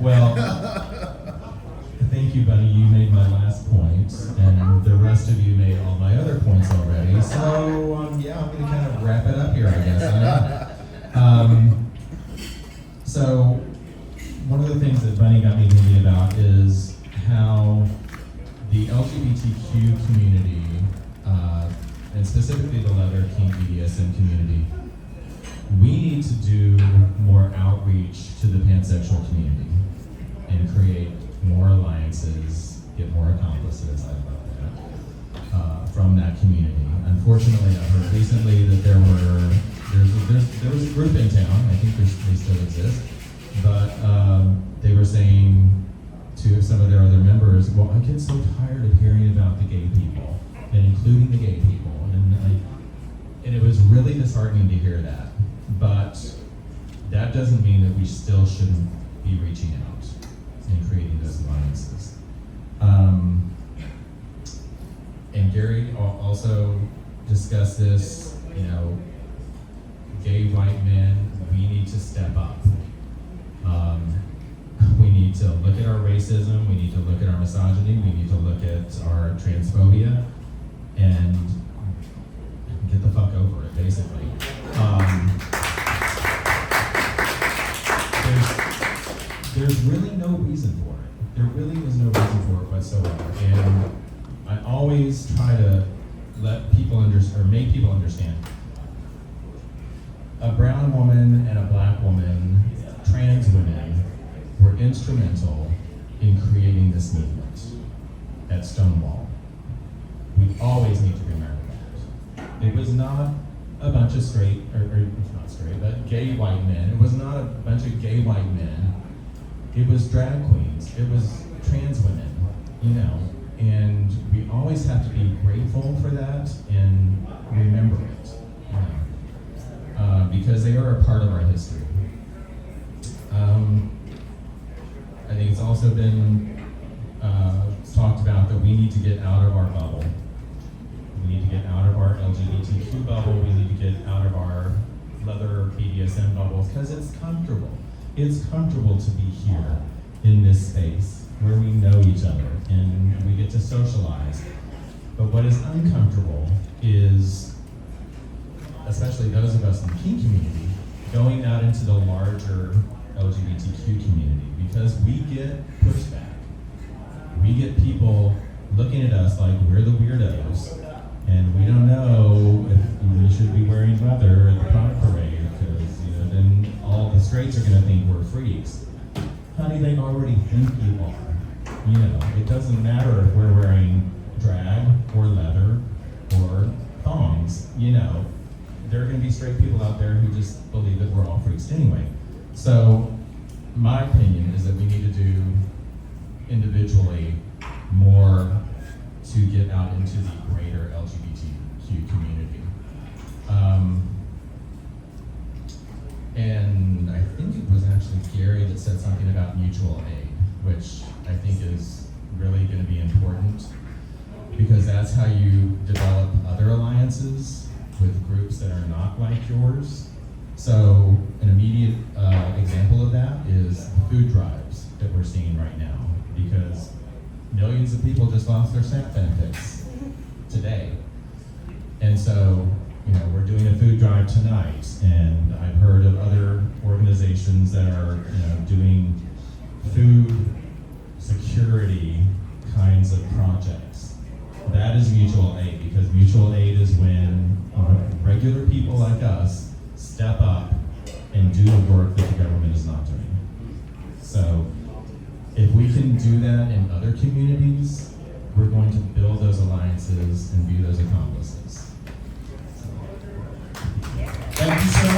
Well, thank you, Bunny. You made my last point, and the rest of you made all my other points already. So, yeah, I'm going to kind of wrap it up here, I guess. So, one of the things that Bunny got me thinking about is how the LGBTQ community, and specifically the leather kink BDSM community, we need to do more outreach to the pansexual community and create more alliances, get more accomplices, I love that, from that community. Unfortunately, I heard recently that there was a group in town, I think they still exist, but they were saying to some of their other members, well, I get so tired of hearing about the gay people, and including the gay people, and it was really disheartening to hear that. But that doesn't mean that we still shouldn't be reaching out and creating those alliances. And Gary also discussed this, gay white men, we need to step up. We need to look at our racism, we need to look at our misogyny, we need to look at our transphobia, and get the fuck over it, basically. There's really no reason for it. There really is no reason for it whatsoever. And I always try to let people make people understand. A brown woman and a black woman, trans women, were instrumental in creating this movement at Stonewall. We always need to remember that. It was not a bunch of straight, or not straight, but gay white men. It was not a bunch of gay white men. It was drag queens. It was trans women, and we always have to be grateful for that and remember it, because they are a part of our history. I think it's also been talked about that we need to get out of our bubble. We need to get out of our LGBTQ bubble. We need to get out of our leather BDSM bubbles because it's comfortable. It's comfortable to be here in this space where we know each other and we get to socialize. But what is uncomfortable is, especially those of us in the kink community, going out into the larger LGBTQ community, because we get pushback. We get people looking at us like we're the weirdos, and we don't know if we should be wearing leather at the pride parade, because then all the straights are going to think we're freaks. Honey, they already think you are. It doesn't matter if we're wearing drag or leather or thongs. There are going to be straight people out there who just believe that we're all freaks anyway. So my opinion is that we need to do individually more to get out into the greater LGBTQ community. And I think it was actually Gary that said something about mutual aid, which I think is really going to be important, because that's how you develop other alliances with groups that are not like yours. So an immediate example of that is the food drives that we're seeing right now, because millions of people just lost their SNAP benefits today. And so, we're doing a food drive tonight, and I've heard of other organizations that are, doing food security kinds of projects. That is mutual aid, because mutual aid is when regular people like us step up and do the work that the government is not doing. So if we can do that in other communities, we're going to build those alliances and be those accomplices. Thank you so much.